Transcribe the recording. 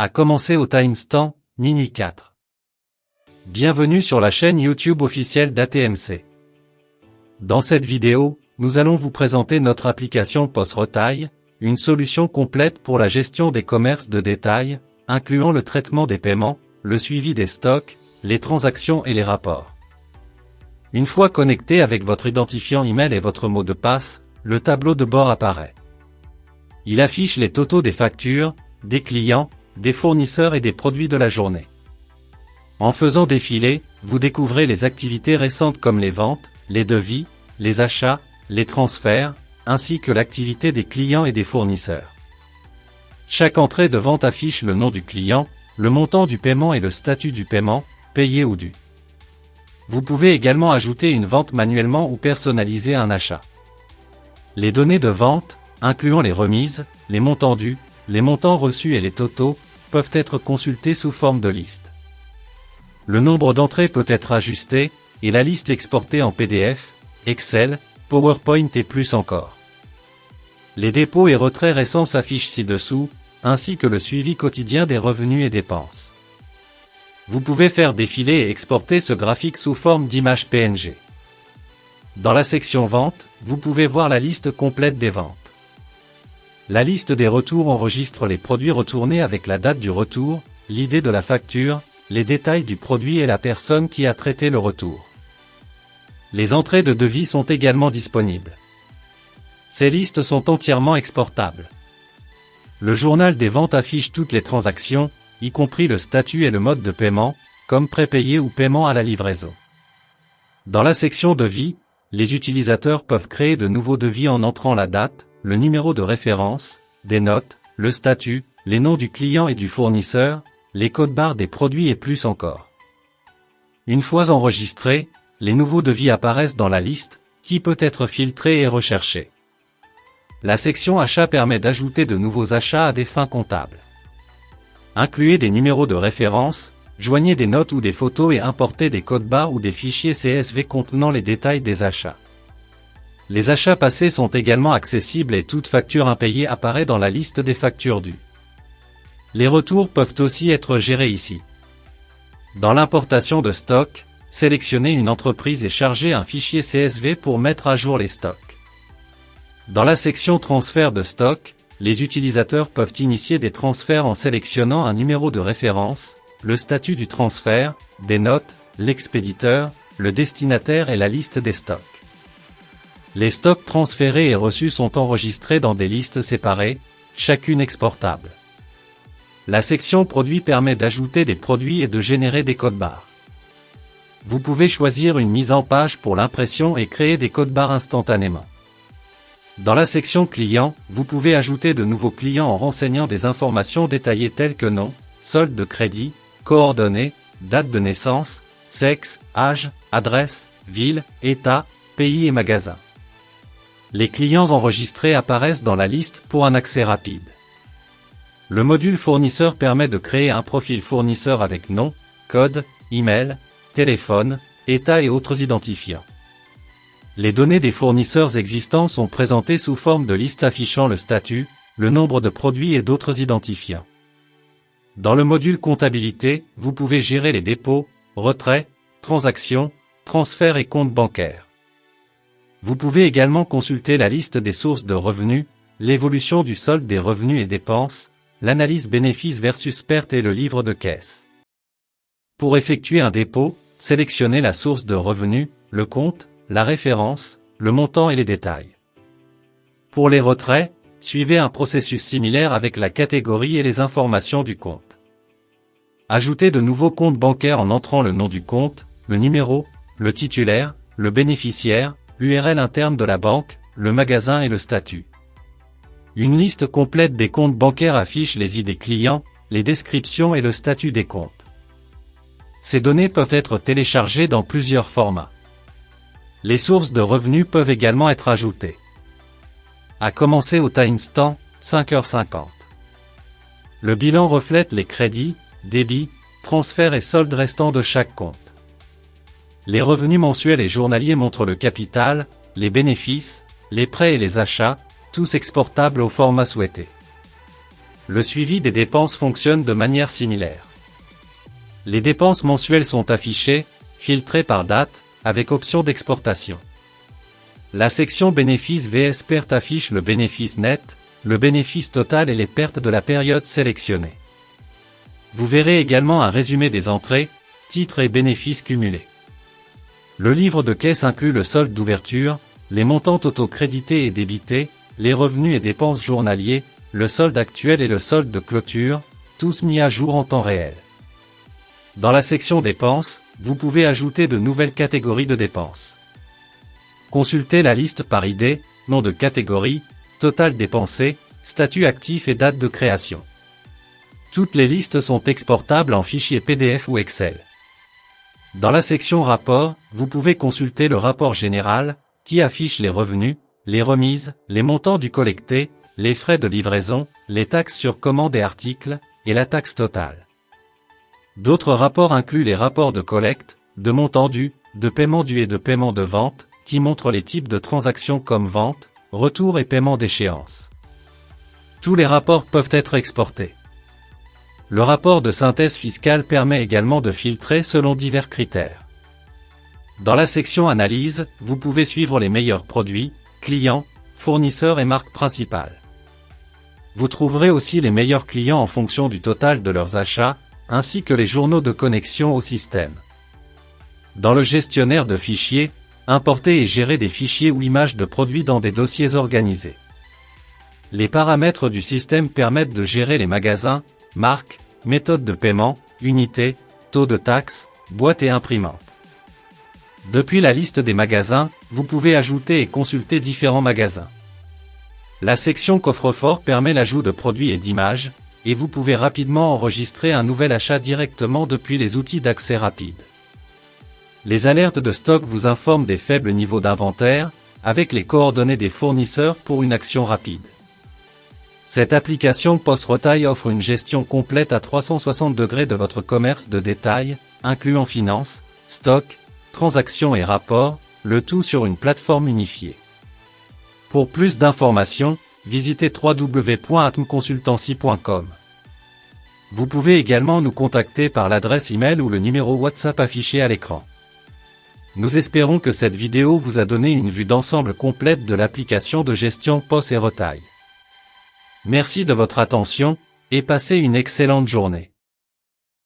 À commencer au timestamp, Mini 4. Bienvenue sur la chaîne YouTube officielle d'ATMC. Dans cette vidéo, nous allons vous présenter notre application POS Retail, une solution complète pour la gestion des commerces de détail, incluant le traitement des paiements, le suivi des stocks, les transactions et les rapports. Une fois connecté avec votre identifiant email et votre mot de passe, le tableau de bord apparaît. Il affiche les totaux des factures, des clients, des fournisseurs et des produits de la journée. En faisant défiler, vous découvrez les activités récentes comme les ventes, les devis, les achats, les transferts, ainsi que l'activité des clients et des fournisseurs. Chaque entrée de vente affiche le nom du client, le montant du paiement et le statut du paiement, payé ou dû. Vous pouvez également ajouter une vente manuellement ou personnaliser un achat. Les données de vente, incluant les remises, les montants dus, les montants reçus et les totaux, peuvent être consultés sous forme de liste. Le nombre d'entrées peut être ajusté, et la liste exportée en PDF, Excel, PowerPoint et plus encore. Les dépôts et retraits récents s'affichent ci-dessous, ainsi que le suivi quotidien des revenus et dépenses. Vous pouvez faire défiler et exporter ce graphique sous forme d'image PNG. Dans la section Vente, vous pouvez voir la liste complète des ventes. La liste des retours enregistre les produits retournés avec la date du retour, l'idée de la facture, les détails du produit et la personne qui a traité le retour. Les entrées de devis sont également disponibles. Ces listes sont entièrement exportables. Le journal des ventes affiche toutes les transactions, y compris le statut et le mode de paiement, comme prépayé ou paiement à la livraison. Dans la section Devis, les utilisateurs peuvent créer de nouveaux devis en entrant la date, le numéro de référence, des notes, le statut, les noms du client et du fournisseur, les codes barres des produits et plus encore. Une fois enregistrés, les nouveaux devis apparaissent dans la liste, qui peut être filtrée et recherchée. La section Achat permet d'ajouter de nouveaux achats à des fins comptables. Incluez des numéros de référence, joignez des notes ou des photos et importez des codes barres ou des fichiers CSV contenant les détails des achats. Les achats passés sont également accessibles et toute facture impayée apparaît dans la liste des factures dues. Les retours peuvent aussi être gérés ici. Dans l'importation de stock, sélectionnez une entreprise et chargez un fichier CSV pour mettre à jour les stocks. Dans la section transfert de stock, les utilisateurs peuvent initier des transferts en sélectionnant un numéro de référence, le statut du transfert, des notes, l'expéditeur, le destinataire et la liste des stocks. Les stocks transférés et reçus sont enregistrés dans des listes séparées, chacune exportable. La section Produits permet d'ajouter des produits et de générer des codes barres. Vous pouvez choisir une mise en page pour l'impression et créer des codes barres instantanément. Dans la section Clients, vous pouvez ajouter de nouveaux clients en renseignant des informations détaillées telles que nom, solde de crédit, coordonnées, date de naissance, sexe, âge, adresse, ville, état, pays et magasin. Les clients enregistrés apparaissent dans la liste pour un accès rapide. Le module fournisseur permet de créer un profil fournisseur avec nom, code, email, téléphone, état et autres identifiants. Les données des fournisseurs existants sont présentées sous forme de liste affichant le statut, le nombre de produits et d'autres identifiants. Dans le module comptabilité, vous pouvez gérer les dépôts, retraits, transactions, transferts et comptes bancaires. Vous pouvez également consulter la liste des sources de revenus, l'évolution du solde des revenus et dépenses, l'analyse bénéfices versus pertes et le livre de caisse. Pour effectuer un dépôt, sélectionnez la source de revenus, le compte, la référence, le montant et les détails. Pour les retraits, suivez un processus similaire avec la catégorie et les informations du compte. Ajoutez de nouveaux comptes bancaires en entrant le nom du compte, le numéro, le titulaire, le bénéficiaire, l'URL interne de la banque, le magasin et le statut. Une liste complète des comptes bancaires affiche les ID clients, les descriptions et le statut des comptes. Ces données peuvent être téléchargées dans plusieurs formats. Les sources de revenus peuvent également être ajoutées. À commencer au timestamp, 5h50. Le bilan reflète les crédits, débits, transferts et soldes restants de chaque compte. Les revenus mensuels et journaliers montrent le capital, les bénéfices, les prêts et les achats, tous exportables au format souhaité. Le suivi des dépenses fonctionne de manière similaire. Les dépenses mensuelles sont affichées, filtrées par date, avec option d'exportation. La section bénéfices vs pertes affiche le bénéfice net, le bénéfice total et les pertes de la période sélectionnée. Vous verrez également un résumé des entrées, titres et bénéfices cumulés. Le livre de caisse inclut le solde d'ouverture, les montants totaux crédités et débités, les revenus et dépenses journaliers, le solde actuel et le solde de clôture, tous mis à jour en temps réel. Dans la section dépenses, vous pouvez ajouter de nouvelles catégories de dépenses. Consultez la liste par idée, nom de catégorie, total dépensé, statut actif et date de création. Toutes les listes sont exportables en fichier PDF ou Excel. Dans la section rapport, vous pouvez consulter le rapport général, qui affiche les revenus, les remises, les montants du collecté, les frais de livraison, les taxes sur commande et articles, et la taxe totale. D'autres rapports incluent les rapports de collecte, de montant dû, de paiement dû et de paiement de vente, qui montrent les types de transactions comme vente, retour et paiement d'échéance. Tous les rapports peuvent être exportés. Le rapport de synthèse fiscale permet également de filtrer selon divers critères. Dans la section analyse, vous pouvez suivre les meilleurs produits, clients, fournisseurs et marques principales. Vous trouverez aussi les meilleurs clients en fonction du total de leurs achats, ainsi que les journaux de connexion au système. Dans le gestionnaire de fichiers, importer et gérer des fichiers ou images de produits dans des dossiers organisés. Les paramètres du système permettent de gérer les magasins, marques, méthodes de paiement, unités, taux de taxes, boîtes et imprimantes. Depuis la liste des magasins, vous pouvez ajouter et consulter différents magasins. La section coffre-fort permet l'ajout de produits et d'images, et vous pouvez rapidement enregistrer un nouvel achat directement depuis les outils d'accès rapide. Les alertes de stock vous informent des faibles niveaux d'inventaire, avec les coordonnées des fournisseurs pour une action rapide. Cette application POS Retail offre une gestion complète à 360 degrés de votre commerce de détail, incluant finance, stock, transactions et rapports, le tout sur une plateforme unifiée. Pour plus d'informations, visitez www.atmconsultancy.com. Vous pouvez également nous contacter par l'adresse email ou le numéro WhatsApp affiché à l'écran. Nous espérons que cette vidéo vous a donné une vue d'ensemble complète de l'application de gestion POS et Retail. Merci de votre attention, et passez une excellente journée.